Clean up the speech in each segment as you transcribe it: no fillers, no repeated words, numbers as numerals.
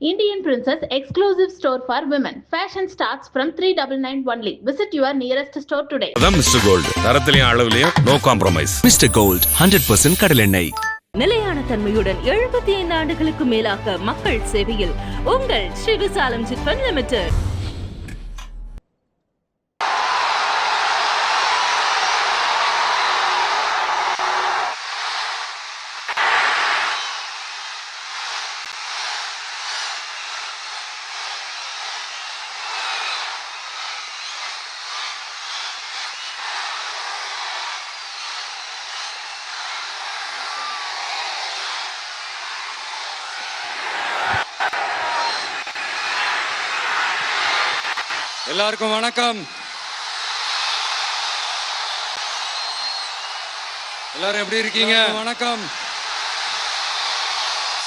Indian Princess exclusive store for women. Fashion starts from 399 only. Visit your nearest store today. Mr. Gold. தரத்திலையும் அளவுலையும் no compromise. Mr. Gold 100% கடல் எண்ணெய். நிலையான தன்மையுடன் 75 ஆண்டுகளுக்கு மேலாக மக்கள் சேவையில் உங்கள் ஸ்ரீ விசாலம் சிட்ஃபண்ட் லிமிடெட். எல்லாருக்கும் வணக்கம். எல்லாரும் எப்படி இருக்கீங்க? வணக்கம்.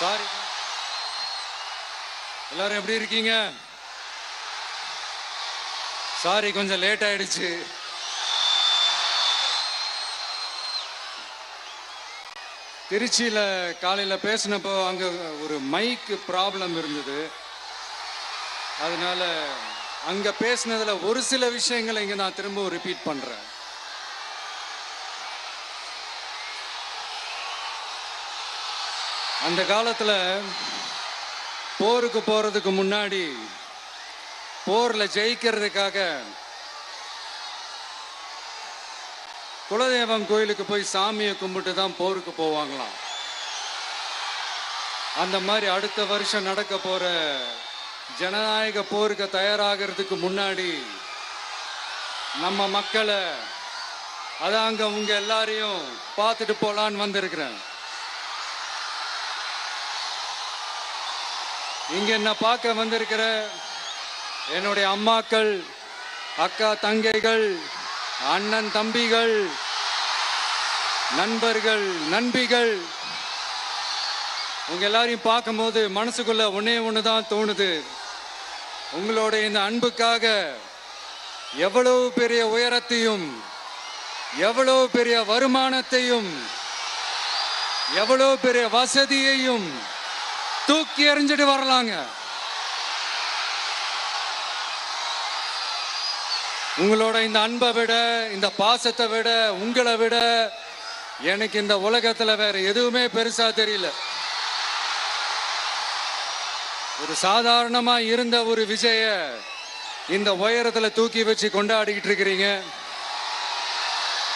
சாரி, எல்லாரும் எப்படி இருக்கீங்க? சாரி, கொஞ்சம் லேட் ஆயிடுச்சு. திருச்சியில காலையில பேசினப்போ அங்க ஒரு மைக் ப்ராப்ளம் இருந்தது. அதனால அங்க பேசினதுல ஒரு சில விஷயங்களை இங்க நான் திரும்ப ரிப்பீட் பண்றேன். அந்த காலத்துல போருக்கு போறதுக்கு முன்னாடி போர்ல ஜெயிக்கிறதுக்காக குலதெய்வம் கோயிலுக்கு போய் சாமியை கும்பிட்டு தான் போருக்கு போவாங்களாம். அந்த மாதிரி அடுத்த வருஷம் நடக்க போற ஜனநாயக போருக்கு தயாராகிறதுக்கு முன்னாடி நம்ம மக்களை அதாங்க உங்க எல்லாரையும் பார்த்துட்டு போலான்னு வந்திருக்கிறேன். இங்க என்ன பார்க்க வந்திருக்கிற என்னுடைய அம்மாக்கள், அக்கா தங்கைகள், அண்ணன் தம்பிகள், நண்பர்கள், நண்பிகள், உங்க எல்லாரையும் பார்க்கும்போது மனசுக்குள்ள ஒன்னே ஒண்ணுதான் தோணுது. உங்களோட இந்த அன்புக்காக எவ்வளவு பெரிய உயரத்தையும், எவ்வளவு பெரிய வருமானத்தையும், எவ்வளவு பெரிய வசதியையும் தூக்கி எறிஞ்சிட்டு வரலாங்க. உங்களோட இந்த அன்பை விட, இந்த பாசத்தை விட, உங்களை விட எனக்கு இந்த உலகத்துல வேற எதுவுமே பெருசா தெரியல. ஒரு சாதாரணமா இருந்த ஒரு விஜய இந்த உயரத்துல தூக்கி வச்சு கொண்டாடிக்கிட்டு இருக்கிறீங்க.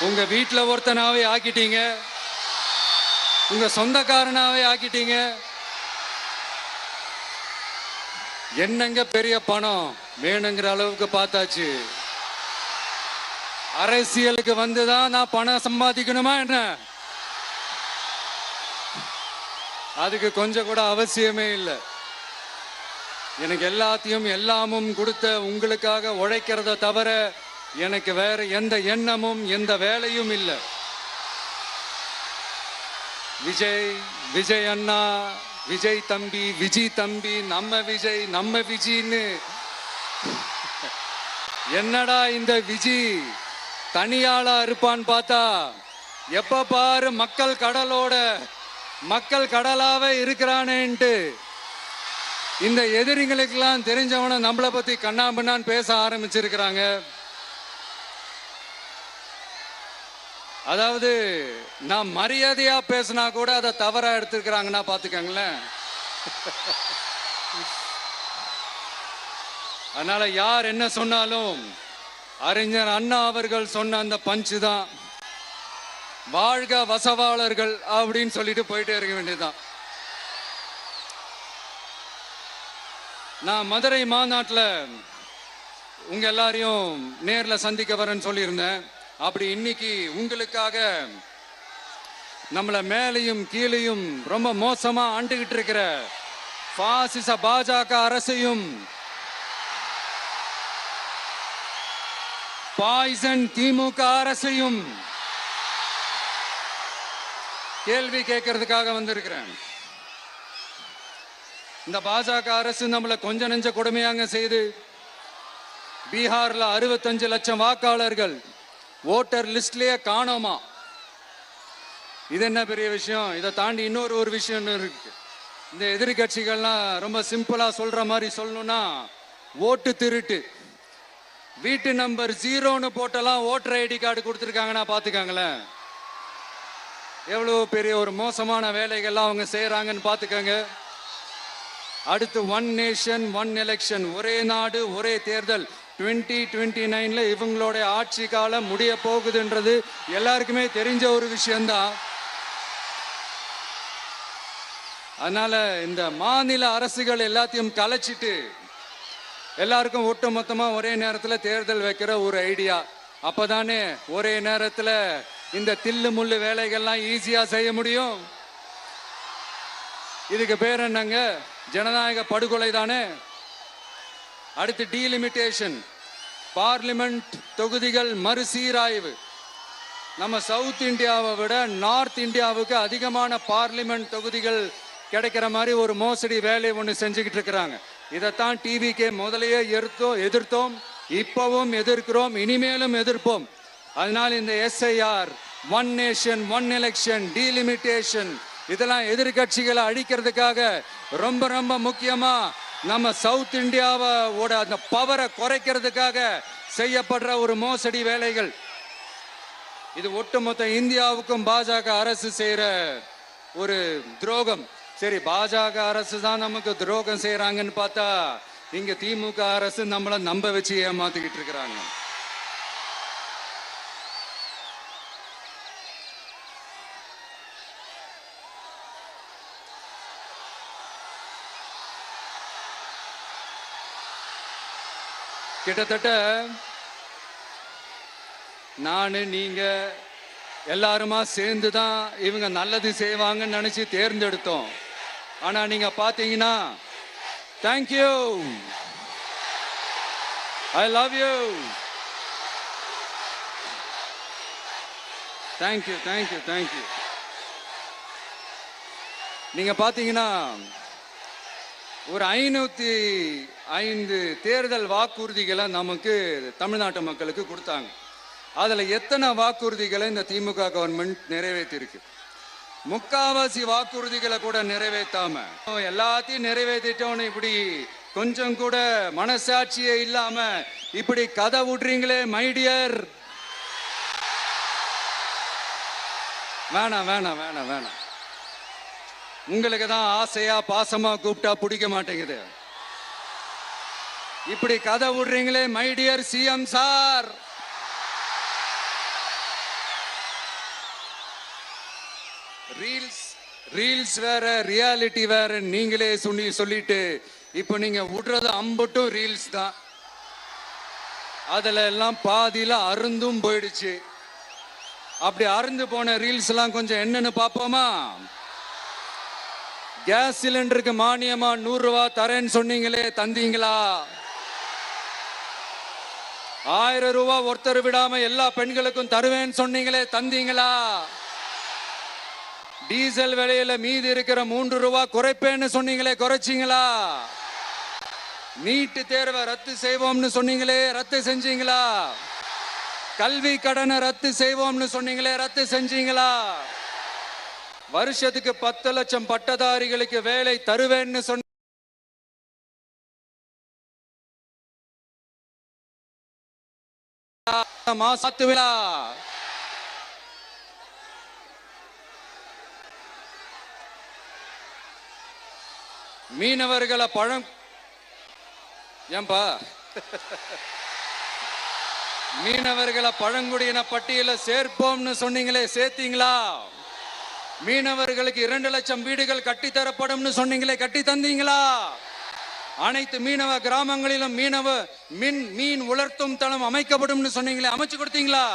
உங்க வீட்டுல ஒருத்தனாவே ஆக்கிட்டீங்க, உங்க சொந்தக்காரனாவே ஆக்கிட்டீங்க. என்னங்க பெரிய பணம் வேணுங்கிற அளவுக்கு பார்த்தாச்சு. அரசியலுக்கு வந்துதான் நான் பணம் சம்பாதிக்கணுமா என்ன? அதுக்கு கொஞ்சம் கூட அவசியமே இல்லை. எனக்கு எல்லாத்தையும் எல்லாமும் கொடுத்த உங்களுக்காக உழைக்கிறத தவிர எனக்கு வேற எந்த எண்ணமும் எந்த வேலையும் இல்லை. விஜய், விஜய் அண்ணா, விஜய் தம்பி, விஜய் தம்பி, நம்ம விஜய், நம்ம விஜின்னு என்னடா இந்த விஜி தனியாளா இருப்பான்னு பார்த்தா எப்ப பாரு மக்கள் கடலோட மக்கள் கடலாவே இருக்கிறானேன்ட்டு இந்த எதிரிகளுக்கெல்லாம் தெரிஞ்சவன நம்மளை பத்தி கண்ணாபின்னான்னு பேச ஆரம்பிச்சிருக்கிறாங்க. அதாவது நான் மரியாதையா பேசினா கூட அதை தவறா எடுத்துக்கிறாங்கன்னா பாத்துக்கங்களேன். அதனால யார் என்ன சொன்னாலும் அறிஞர் அண்ணா அவர்கள் சொன்ன அந்த பஞ்சு தான், வாழ்க வசவாளர்கள் அப்படின்னு சொல்லிட்டு போயிட்டே இருக்க வேண்டியதுதான். நான் மதுரை மாநாட்டில் உங்க எல்லாரையும் நேர்ல சந்திக்க வரேன்னு சொல்லியிருந்தேன். அப்படி இன்னைக்கு உங்களுக்காக நம்மளை மேலையும் கீழையும் ரொம்ப மோசமா ஆண்டுகிட்டு இருக்கிற பாசிச பாஜக அரசையும், பாய்சன் திமுக அரசையும் கேள்வி கேட்கறதுக்காக வந்திருக்கிறேன். இந்த பாஜக அரசு நம்மளை கொஞ்ச நெஞ்ச கொடுமையாங்க செய்து பீகார்ல 65 லட்சம் வாக்காளர்கள் ஓட்டர் லிஸ்ட்லயே காணோமா. இது என்ன பெரிய விஷயம்? இதை தாண்டி இன்னொரு விஷயம் இருக்கு. இந்த எதிர்கட்சிகள்லாம் ரொம்ப சிம்பிளா சொல்ற மாதிரி சொல்லணும்னா ஓட்டு திருட்டு. வீட்டு நம்பர் 0ன்னு போட்டெல்லாம் ஓட்டர் ஐடி கார்டு கொடுத்துருக்காங்கன்னா பாத்துக்காங்களேன். எவ்வளவு பெரிய ஒரு மோசமான வேலைகள்லாம் அவங்க செய்யறாங்கன்னு பாத்துக்கங்க. அடுத்து 1 நேஷன் 1 எலெக்ஷன், ஒரே நாடு ஒரே தேர்தல். 2029ல இவங்களோட ஆட்சி காலம் முடிய போகுதுன்றது எல்லாருக்குமே தெரிஞ்ச ஒரு விஷயம்தான். அதனால இந்த மாநில அரசுகள் எல்லாத்தையும் கலைச்சிட்டு எல்லாருக்கும் ஒட்டு மொத்தமா ஒரே நேரத்தில் தேர்தல் வைக்கிற ஒரு ஐடியா. அப்பதானே ஒரே நேரத்தில் இந்த தில்லு முள்ளு வேலைகள்லாம் ஈஸியா செய்ய முடியும். இதுக்கு பேர் என்னங்க? ஜனநாயக படுகொலை தானே. அடுத்து டீலிமிட்டேஷன், பார்லிமெண்ட் தொகுதிகள் மறுசீராய்வு. நம்ம சவுத் இந்தியாவை விட நார்த் இந்தியாவுக்கு அதிகமான பார்லிமெண்ட் தொகுதிகள் கிடைக்கிற மாதிரி ஒரு மோசடி வேலை ஒன்று செஞ்சுக்கிட்டு இருக்கிறாங்க. இதைத்தான் டிவிக்கே முதலையே எதிர்த்தோம், இப்பவும் எதிர்க்கிறோம், இனிமேலும் எதிர்ப்போம். அதனால் இந்த எஸ்ஐஆர், 1 நேஷன் 1 எலெக்ஷன், டீலிமிட்டேஷன் இதெல்லாம் எதிர்கட்சிகளை அழிக்கிறதுக்காக ரொம்ப ரொம்ப முக்கியமா நம்ம சவுத் இந்தியாவோட அந்த பவரை குறைக்கிறதுக்காக செய்யப்படுற ஒரு மோசடி வேலைகள். இது ஒட்டுமொத்த இந்தியாவுக்கும் பாஜக அரசு செய்யற ஒரு துரோகம். சரி, பாஜக அரசு தான் நமக்கு துரோகம் செய்யறாங்கன்னு பார்த்தா இங்க திமுக அரசு நம்மள நம்ப வச்சு ஏமாத்திக்கிட்டு இருக்கிறாங்க. கிட்டத்தட்ட நானு நீங்க எல்லாருமா சேர்ந்து தான் இவங்க நல்லது செய்வாங்கன்னு நினைச்சு தேர்ந்தெடுத்தோம். ஆனா நீங்க பாத்தீங்கன்னா, thank you, I love you, thank you thank you thank you. நீங்க பாத்தீங்கன்னா ஒரு 505 தேர்தல் வாக்குறுதிகளை நமக்கு தமிழ்நாட்டு மக்களுக்கு கொடுத்தாங்க. அதுல எத்தனை வாக்குறுதிகளை இந்த திமுக கவர்மெண்ட் நிறைவேற்றிருக்கு? முக்காவாசி வாக்குறுதிகளை கூட நிறைவேற்றாம எல்லாத்தையும் நிறைவேற்றிட்டோன்னு இப்படி கொஞ்சம் கூட மனசாட்சியே இல்லாம இப்படி கதை விடுறீங்களே மைடியர். வேணாம் வேணாம் வேணாம் வேணாம். உங்களுக்கு தான் ஆசையா பாசமா கூப்பிட்டா பிடிக்க மாட்டேங்குது. இப்படி கதை விடுறீங்களே மைடியர் சிஎம் சார். ரீல்ஸ் வேற, ரியாலிட்டி வேற நீங்களே சொல்லிட்டு இப்ப நீங்க விடுறது அம்பட்டும் ரீல்ஸ் தான். அதுல எல்லாம் பாதியில அருந்தும் போயிடுச்சு. அப்படி அருந்து போன ரீல்ஸ் எல்லாம் கொஞ்சம் என்னன்னு பாப்போமா? கேஸ் சிலிண்டருக்கு மானியமா 100 ரூபாய் தரேன்னு சொன்னீங்களே, தந்தீங்களா? 1000 ரூபாய் ஒருத்தர் விடாம எல்லா பெண்களுக்கும் தருவேன்னு சொன்னீங்களே, தந்தீங்களா? டீசல் விலையில மீதி இருக்கிற 3 ரூபாய் குறைப்பேன்னு சொன்னீங்களே, குறைச்சிங்களா? நீட்டு தேர்வை ரத்து செய்வோம்னு சொன்னீங்களே, ரத்து செஞ்சீங்களா? கல்வி கடனை ரத்து செய்வோம்னு சொன்னீங்களே, ரத்து செஞ்சீங்களா? வருஷத்துக்கு 10 லட்சம் பட்டதாரிகளுக்கு வேலை தருவேன்னு சொன்ன மாசத்துவிழா மீனவர்களை ஏன்பா மீனவர்களை பழங்குடியின பட்டியல சேர்ப்போம்னு சொன்னீங்களே, சேர்த்தீங்களா? மீனவர்களுக்கு 2 லட்சம் வீடுகள் கட்டித்தரப்படும் சொன்னீங்களே, கட்டி தந்தீங்களா? அனைத்து மீனவ கிராமங்களிலும் மீன் உலர்த்தும் தளம் அமைக்கப்படும் சொன்னீங்களே, அமைச்சு கொடுத்தீங்களா?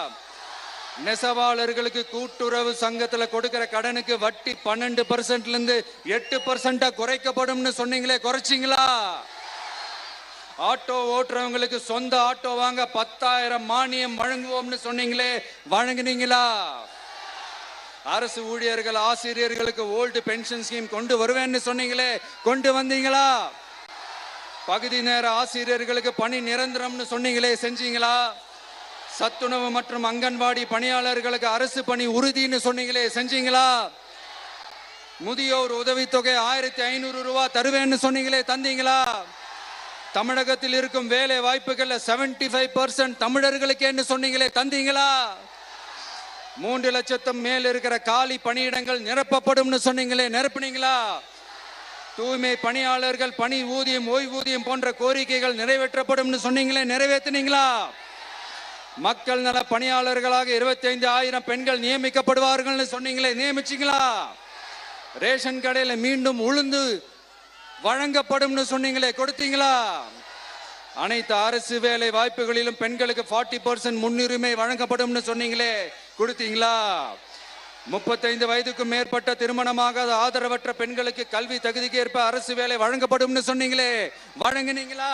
நெசவாளர்களுக்கு கூட்டுறவு சங்கத்துல கொடுக்கிற கடனுக்கு வட்டி 12% இருந்து 8% குறைக்கப்படும் சொன்னீங்களே, குறைச்சிங்களா? ஆட்டோ ஓட்டுறவங்களுக்கு சொந்த ஆட்டோ வாங்க 10,000 மானியம் வழங்குவோம்னு சொன்னீங்களே, வழங்குனீங்களா? அரசு ஊழியர்கள் ஆசிரியர்களுக்கு ஓல்டு பென்ஷன் ஸ்கீம் கொண்டு வருவேன்னு சொன்னீங்களே, கொண்டு வந்தீங்களா? பகுதி நேர ஆசிரியர்களுக்கு பணி நிரந்தரம்னு சொன்னீங்களே, செஞ்சீங்களா? சத்துணவு மற்றும் அங்கன்வாடி பணியாளர்களுக்கு அரசு பணி உறுதின்னு சொன்னீங்களே, செஞ்சீங்களா? முதியோர் உதவித்தொகை 1500 ரூபாய் தருவேன்னு சொன்னீங்களே, தந்தீங்களா? தமிழகத்தில் இருக்கும் வேலை வாய்ப்புகள்ல 75% தமிழர்களுக்கு என்ன சொன்னீங்களே, தந்தீங்களா? 3 லட்சத்துக்கு மேல் இருக்கிற காலி பணியிடங்கள் நிரப்பப்படும்னு சொன்னீங்களே, நிரப்புனீங்களா? தூய்மை பணியாளர்கள் பணி ஊதியம், ஓய்வூதியம் போன்ற கோரிக்கைகள் நிறைவேற்றப்படும் சொன்னீங்களே, நிறைவேற்றினீங்களா? மக்கள் நல பணியாளர்களாக 25,000 பெண்கள் நியமிக்கப்படுவார்கள் சொன்னீங்களே, நியமிச்சீங்களா? ரேஷன் கடையில மீண்டும் உளுந்து வழங்கப்படும் சொன்னீங்களே, கொடுத்தீங்களா? அனைத்து அரசு வேலை வாய்ப்புகளிலும் பெண்களுக்கு 40% முன்னுரிமை வழங்கப்படும் சொன்னீங்களே, கொடுத்தீங்களா? 35 வயதுக்கும் மேற்பட்ட திருமணமாக ஆதரவற்ற பெண்களுக்கு கல்வி தகுதிக்கு ஏற்ப அரசு வேலை வழங்கப்படும் சொன்னீங்களே, வழங்கினீங்களா?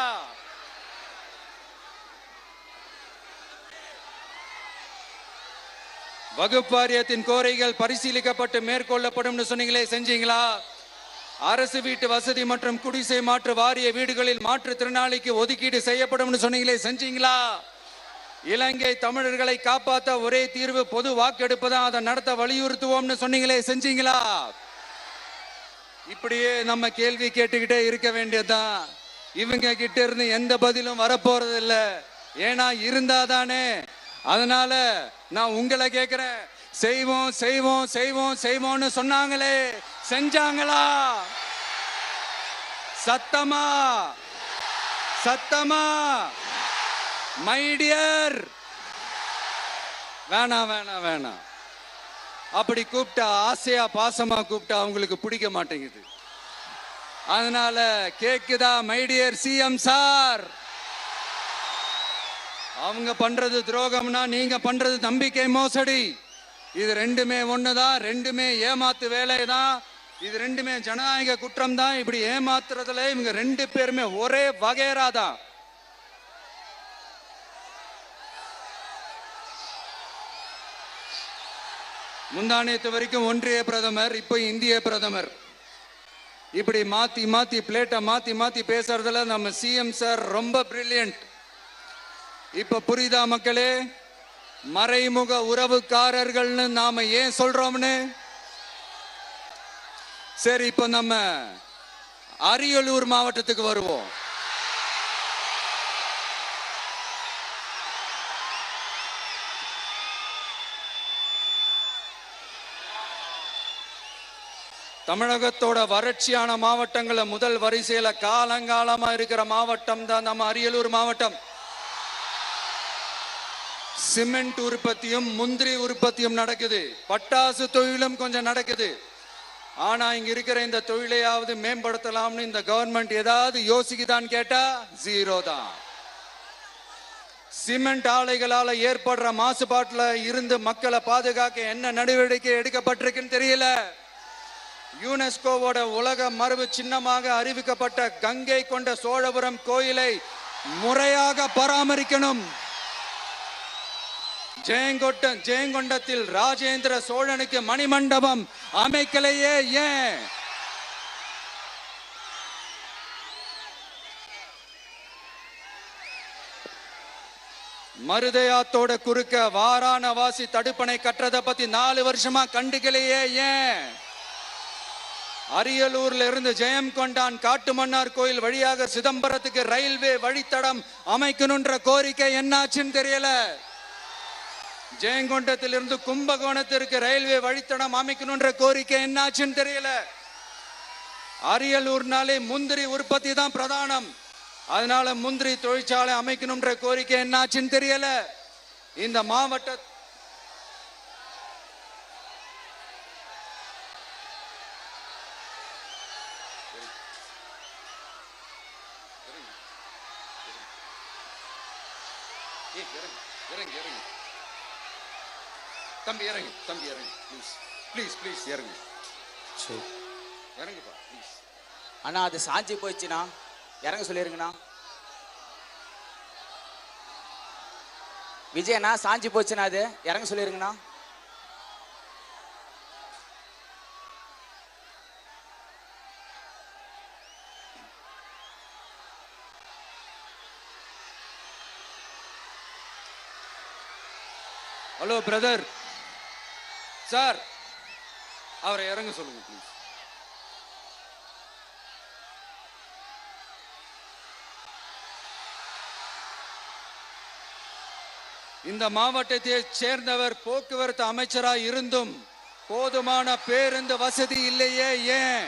வகுப்பு வாரியத்தின் கோரிக்கைகள் பரிசீலிக்கப்பட்டு மேற்கொள்ளப்படும் சொன்னீங்களே, செஞ்சீங்களா? அரசு வீட்டு வசதி மற்றும் குடிசை மாற்று வாரிய வீடுகளில் மாற்றுத்திறனாளிக்கு ஒதுக்கீடு செய்யப்படும் சொன்னீங்களே, செஞ்சீங்களா? இலங்கை தமிழர்களை காப்பாற்ற ஒரே தீர்வு பொது வாக்கெடுப்பு தான், அதை நடத்த வலியுறுத்துவோம்னு சொன்னீங்களே, செஞ்சீங்களா? இப்படியே நம்ம கேள்வி கேட்டுக்கிட்டே இருக்க வேண்டியதுதான். இவங்க கிட்ட இருந்து எந்த பதிலும் வரப்போறது இல்ல. ஏன்னா இருந்தாதானே. அதனால நான் உங்களை கேட்கிறேன், செய்வோம் செய்வோம் செய்வோம் செய்வோம்னு சொன்னாங்களே, செஞ்சாங்களா? சத்தமா சத்தமா? மை டியர், வேணாம் வேணாம் வேணாம். அப்படி கூப்பிட்டா, ஆசையா பாசமா கூப்பிட்டா அவங்களுக்கு பிடிக்க மாட்டேங்குது. அதனால கேக்குதா மை டியர் சிஎம் சார்? அவங்க பண்றது துரோகம்னா நீங்க பண்றது நம்பிக்கை மோசடி. இது ரெண்டுமே ஒண்ணுதான், ரெண்டுமே ஏமாத்து வேலைதான், இது ரெண்டுமே ஜனநாயக குற்றம் தான். இப்படி ஏமாத்துறதுல இவங்க 2 பேருமே ஒரே வகைரா தான். முந்தானேத்து வரைக்கும் ஒன்றிய பிரதமர், இப்போ இந்திய பிரதமர். இப்படி மாத்தி மாத்தி பிளேட்டை மாத்தி மாத்தி பேசுறதுல நம்ம சிஎம் சார் ரொம்ப பிரில்லியன்ட். இப்ப புரியுதா மக்களே? மறைமுக உறவுக்காரர்கள்னு நாம ஏன் சொல்றோம்னு? சரி, இப்ப நம்ம அரியலூர் மாவட்டத்துக்கு வருவோம். தமிழகத்தோட வறட்சியான மாவட்டங்கள முதல் வரிசையில காலங்காலமா இருக்கிற மாவட்டம் தான் நம்ம அரியலூர் மாவட்டம். சிமெண்ட் உற்பத்தியும் முந்திரி உற்பத்தியும் நடக்குது, பட்டாசு தொழிலும் கொஞ்சம் நடக்குது. ஆனா இங்க இருக்கிற இந்த தொழிலையாவது மேம்படுத்தலாம்னு இந்த கவர்மெண்ட் ஏதாவது யோசிக்குதான்னு கேட்டா ஜீரோ தான். சிமெண்ட் ஆலைகளால ஏற்படுற மாசுபாட்டுல இருந்து மக்களை பாதுகாக்க என்ன நடவடிக்கை எடுக்கப்பட்டிருக்குன்னு தெரியல. யுனெஸ்கோவோட உலக மரபு சின்னமாக அறிவிக்கப்பட்ட கங்கை கொண்ட சோழபுரம் கோயிலை முறையாக பராமரிக்கணும். ஜெயங்கொண்டத்தில் ராஜேந்திர சோழனுக்கு மணிமண்டபம் அமைக்கலையே ஏன்? மருதையாத்தோட குறுக்க வாராணவாசி தடுப்பணை கட்டுறதை பத்தி 4 வருஷமா கண்டுக்கலையே ஏன்? அரியலூர்ல இருந்து ஜெயங்கொண்டான் காட்டுமன்னார் கோயில் வழியாக சிதம்பரத்துக்கு ரயில்வே வழித்தடம் அமைக்கணும்ன்ற கோரிக்கை என்னாச்சுன்னு தெரியல. ஜெயங்கொண்டத்திலிருந்து கும்பகோணத்திற்கு ரயில்வே வழித்தடம் அமைக்கணும்ன்ற கோரிக்கை என்னாச்சுன்னு தெரியல. அரியலூர்னாலே முந்திரி உற்பத்தி தான் பிரதானம், அதனால முந்திரி தொழிற்சாலை அமைக்கணும்ன்ற கோரிக்கை என்னாச்சுன்னு தெரியல. இந்த மாவட்ட தம்பி இறங்கு, தம்பி இறங்கு, ப்ளீஸ் ப்ளீஸ் ப்ளீஸ் இறங்கு, இறங்குப்பா ப்ளீஸ். அண்ணா அது சாஞ்சி போயிடுச்சுண்ணா, இறங்க சொல்லிருங்கண்ணா. விஜயண்ணா சாஞ்சி போச்சுண்ணா, அது இறங்க சொல்லிருங்கண்ணா. ஹலோ பிரதர் சார், அவரை இறங்க சொல்லுங்க ப்ளீஸ். இந்த மாவட்டத்தை சேர்ந்தவர் போக்குவரத்து அமைச்சராக இருந்தும் போதுமான பேருந்து வசதி இல்லையே. ஏன்?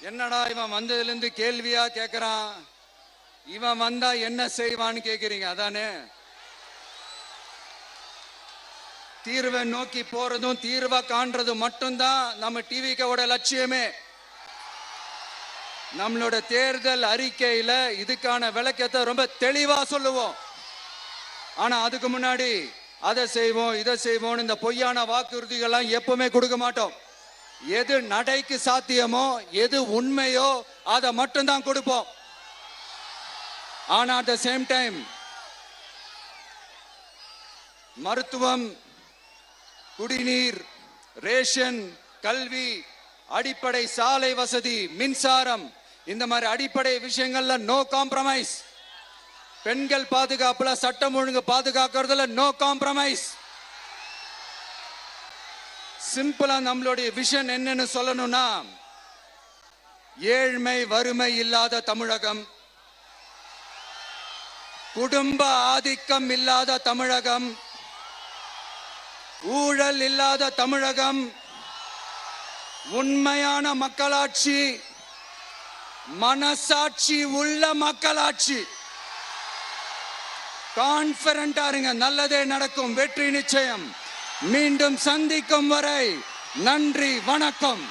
என்னடா இவன் வந்ததுலேருந்து கேள்வியா கேட்கிறான், இவன் வந்தா என்ன செய்வான்னு கேட்கிறீங்க அதானே? தீர்வை நோக்கி போறதும் தீர்வை காண்றதும் மட்டும்தான் நம்ம டிவிக்கோட லட்சியமே. நம்மளோட தேர்தல் அறிக்கையில இதுக்கான விளக்கத்தை ரொம்ப தெளிவா சொல்லுவோம். ஆனா அதுக்கு முன்னாடி அதை செய்வோம் இதை செய்வோம் இந்த பொய்யான வாக்குறுதிகள்லாம் எப்பவுமே கொடுக்க மாட்டோம். எது நடைக்கு சாத்தியமோ எது உண்மையோ அதை மட்டும்தான் கொடுப்போம். ஆனா அட் த சேம் டைம் மருத்துவம், குடிநீர், ரேஷன், கல்வி, அடிப்படை சாலை வசதி, மின்சாரம், இந்த மாதிரி அடிப்படை விஷயங்கள்ல நோ காம்ப்ரமைஸ். பெண்கள் பாதுகாப்புல, சட்டம் ஒழுங்கு பாதுகாக்கிறதுல நோ காம்ப்ரமைஸ். சிம்பிளா நம்மளுடைய விஷன் என்னன்னு சொல்லணும்னா, ஏழ்மை வறுமை இல்லாத தமிழகம், குடும்ப ஆதிக்கம் இல்லாத தமிழகம், ஊழல் இல்லாத தமிழகம், உண்மையான மக்களாட்சி, மனசாட்சி உள்ள மக்களாட்சி. கான்பிடண்டா இருங்க, நல்லதே நடக்கும், வெற்றி நிச்சயம். மீண்டும் சந்திக்கும் வரை நன்றி, வணக்கம்.